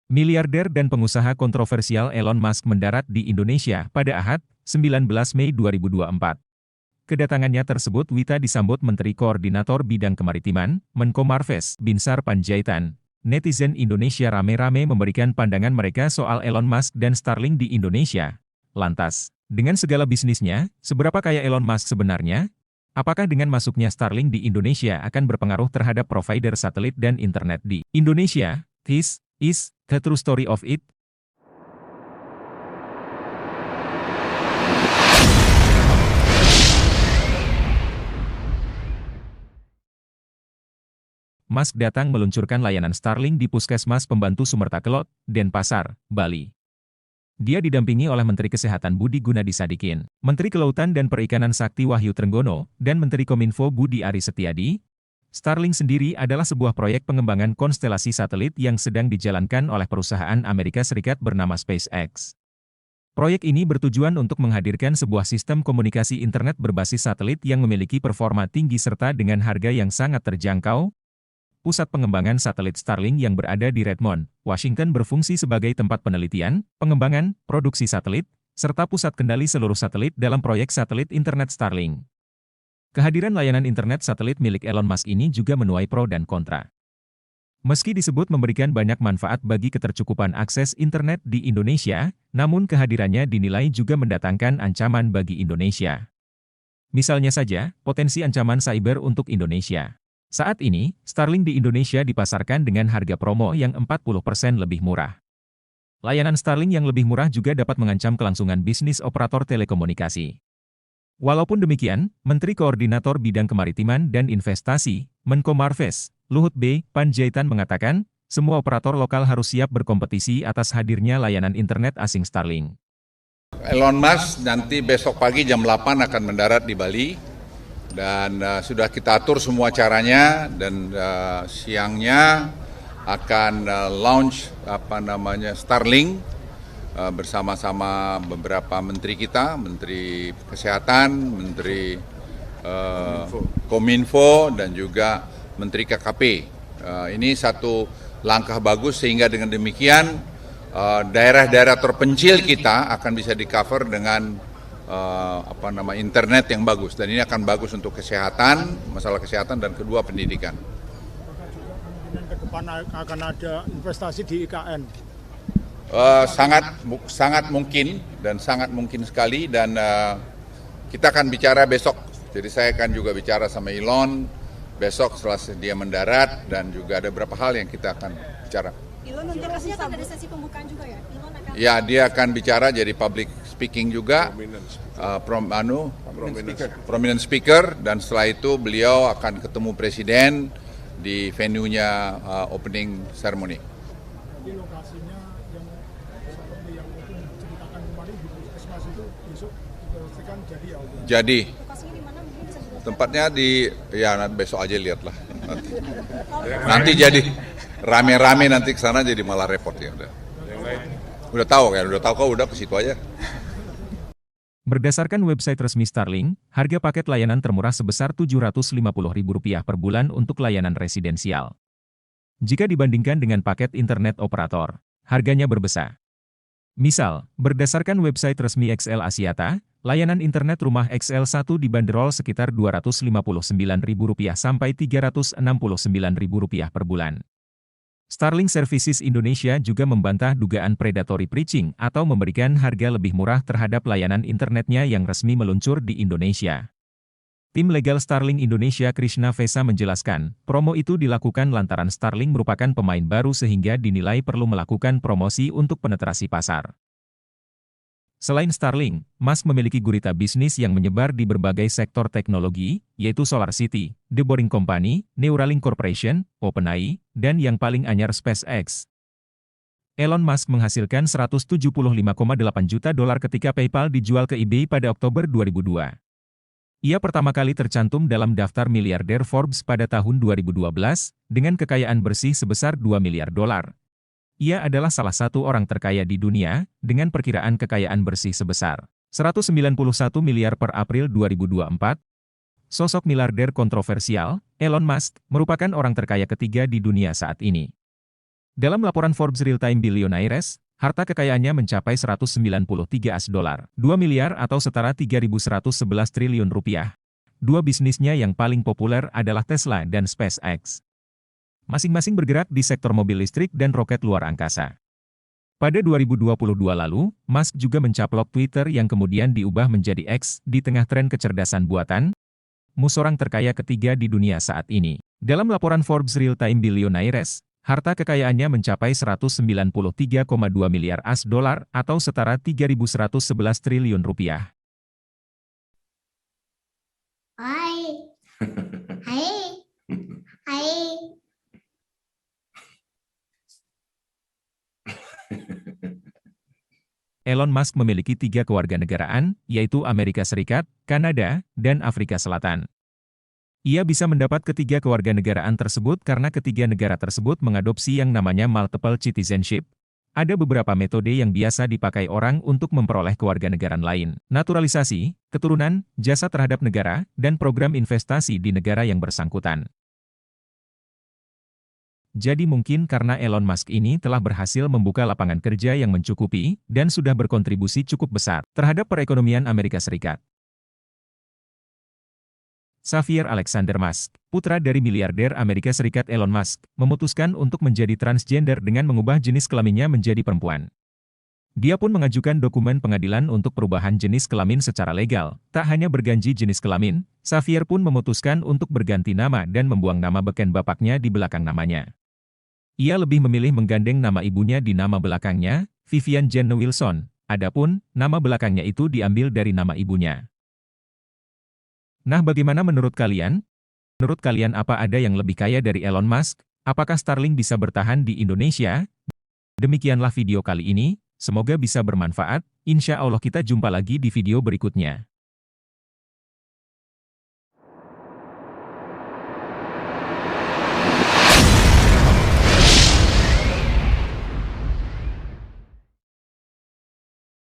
Miliarder dan pengusaha kontroversial Elon Musk mendarat di Indonesia pada Ahad, 19 Mei 2024. Kedatangannya tersebut Wita disambut Menteri Koordinator Bidang Kemaritiman, Menko Marves, Binsar Panjaitan. Netizen Indonesia rame-rame memberikan pandangan mereka soal Elon Musk dan Starlink di Indonesia. Lantas, dengan segala bisnisnya, seberapa kaya Elon Musk sebenarnya? Apakah dengan masuknya Starlink di Indonesia akan berpengaruh terhadap provider satelit dan internet di Indonesia? This is the true story of it. Musk datang meluncurkan layanan Starlink di Puskesmas Pembantu Sumerta-Kelot, Denpasar, Bali. Dia didampingi oleh Menteri Kesehatan Budi Gunadi Sadikin, Menteri Kelautan dan Perikanan Sakti Wahyu Trenggono, dan Menteri Kominfo Budi Aris Setiadi. Starlink sendiri adalah sebuah proyek pengembangan konstelasi satelit yang sedang dijalankan oleh perusahaan Amerika Serikat bernama SpaceX. Proyek ini bertujuan untuk menghadirkan sebuah sistem komunikasi internet berbasis satelit yang memiliki performa tinggi serta dengan harga yang sangat terjangkau. Pusat pengembangan satelit Starlink yang berada di Redmond, Washington berfungsi sebagai tempat penelitian, pengembangan, produksi satelit, serta pusat kendali seluruh satelit dalam proyek satelit internet Starlink. Kehadiran layanan internet satelit milik Elon Musk ini juga menuai pro dan kontra. Meski disebut memberikan banyak manfaat bagi ketercukupan akses internet di Indonesia, namun kehadirannya dinilai juga mendatangkan ancaman bagi Indonesia. Misalnya saja, potensi ancaman cyber untuk Indonesia. Saat ini, Starlink di Indonesia dipasarkan dengan harga promo yang 40% lebih murah. Layanan Starlink yang lebih murah juga dapat mengancam kelangsungan bisnis operator telekomunikasi. Walaupun demikian, Menteri Koordinator Bidang Kemaritiman dan Investasi, Menko Marves, Luhut B. Panjaitan mengatakan, semua operator lokal harus siap berkompetisi atas hadirnya layanan internet asing Starlink. Elon Musk nanti besok pagi jam 8 akan mendarat di Bali. Dan sudah kita atur semua caranya dan siangnya akan launch Starlink bersama-sama beberapa menteri kita, Menteri Kesehatan, Menteri Kominfo dan juga Menteri KKP. Ini satu langkah bagus sehingga dengan demikian daerah-daerah terpencil kita akan bisa di-cover dengan internet yang bagus, dan ini akan bagus untuk kesehatan, masalah kesehatan, dan kedua pendidikan. Ke depan akan ada investasi di IKN. Sangat mungkin dan sangat mungkin sekali, dan kita akan bicara besok. Jadi saya akan juga bicara sama Elon besok setelah dia mendarat, dan juga ada beberapa hal yang kita akan bicara. Elon nanti akan ada sesi pembukaan juga ya? Elon akan... Ya, dia akan bicara jadi public speaking juga, prominent speaker, dan setelah itu beliau akan ketemu presiden di venue-nya opening ceremony. Jadi lokasinya yang seperti yang mungkin diceritakan kemarin di Puskesmas itu besok dipastikan jadi ya? Jadi. Lokasinya di mana mungkin bisa dijelaskan? Tempatnya nanti besok aja lihatlah. Nanti jadi rame-rame nanti ke sana jadi malah repot ya udah. Udah tahu kok udah ke situ aja. Berdasarkan website resmi Starlink, harga paket layanan termurah sebesar Rp750.000 per bulan untuk layanan residensial. Jika dibandingkan dengan paket internet operator, harganya berbeda. Misal, berdasarkan website resmi XL Axiata, layanan internet rumah XL1 dibanderol sekitar Rp259.000 sampai Rp369.000 per bulan. Starlink Services Indonesia juga membantah dugaan predatory pricing atau memberikan harga lebih murah terhadap layanan internetnya yang resmi meluncur di Indonesia. Tim legal Starlink Indonesia Krishna Vesa menjelaskan, promo itu dilakukan lantaran Starlink merupakan pemain baru sehingga dinilai perlu melakukan promosi untuk penetrasi pasar. Selain Starlink, Musk memiliki gurita bisnis yang menyebar di berbagai sektor teknologi, yaitu SolarCity, The Boring Company, Neuralink Corporation, OpenAI, dan yang paling anyar SpaceX. Elon Musk menghasilkan $175,8 juta ketika PayPal dijual ke eBay pada Oktober 2002. Ia pertama kali tercantum dalam daftar miliarder Forbes pada tahun 2012, dengan kekayaan bersih sebesar $2 miliar. Ia adalah salah satu orang terkaya di dunia, dengan perkiraan kekayaan bersih sebesar $191 miliar per April 2024. Sosok miliarder kontroversial, Elon Musk, merupakan orang terkaya ketiga di dunia saat ini. Dalam laporan Forbes Real-Time Billionaires, harta kekayaannya mencapai 193 AS dolar, 2 miliar atau setara 3.111 triliun rupiah. Dua bisnisnya yang paling populer adalah Tesla dan SpaceX. Masing-masing bergerak di sektor mobil listrik dan roket luar angkasa. Pada 2022 lalu, Musk juga mencaplok Twitter yang kemudian diubah menjadi X di tengah tren kecerdasan buatan. Musk orang terkaya ketiga di dunia saat ini. Dalam laporan Forbes Real-Time Billionaires, harta kekayaannya mencapai 193,2 miliar AS dolar atau setara 3.111 triliun rupiah. Hai. Hai. Hai. Elon Musk memiliki 3 kewarganegaraan, yaitu Amerika Serikat, Kanada, dan Afrika Selatan. Ia bisa mendapat ketiga kewarganegaraan tersebut karena ketiga negara tersebut mengadopsi yang namanya multiple citizenship. Ada beberapa metode yang biasa dipakai orang untuk memperoleh kewarganegaraan lain. Naturalisasi, keturunan, jasa terhadap negara, dan program investasi di negara yang bersangkutan. Jadi mungkin karena Elon Musk ini telah berhasil membuka lapangan kerja yang mencukupi dan sudah berkontribusi cukup besar terhadap perekonomian Amerika Serikat. Xavier Alexander Musk, putra dari miliarder Amerika Serikat Elon Musk, memutuskan untuk menjadi transgender dengan mengubah jenis kelaminnya menjadi perempuan. Dia pun mengajukan dokumen pengadilan untuk perubahan jenis kelamin secara legal. Tak hanya berganti jenis kelamin, Xavier pun memutuskan untuk berganti nama dan membuang nama beken bapaknya di belakang namanya. Ia lebih memilih menggandeng nama ibunya di nama belakangnya, Vivian Jane Wilson. Adapun, nama belakangnya itu diambil dari nama ibunya. Nah, bagaimana menurut kalian? Menurut kalian apa ada yang lebih kaya dari Elon Musk? Apakah Starlink bisa bertahan di Indonesia? Demikianlah video kali ini, semoga bisa bermanfaat. Insya Allah kita jumpa lagi di video berikutnya.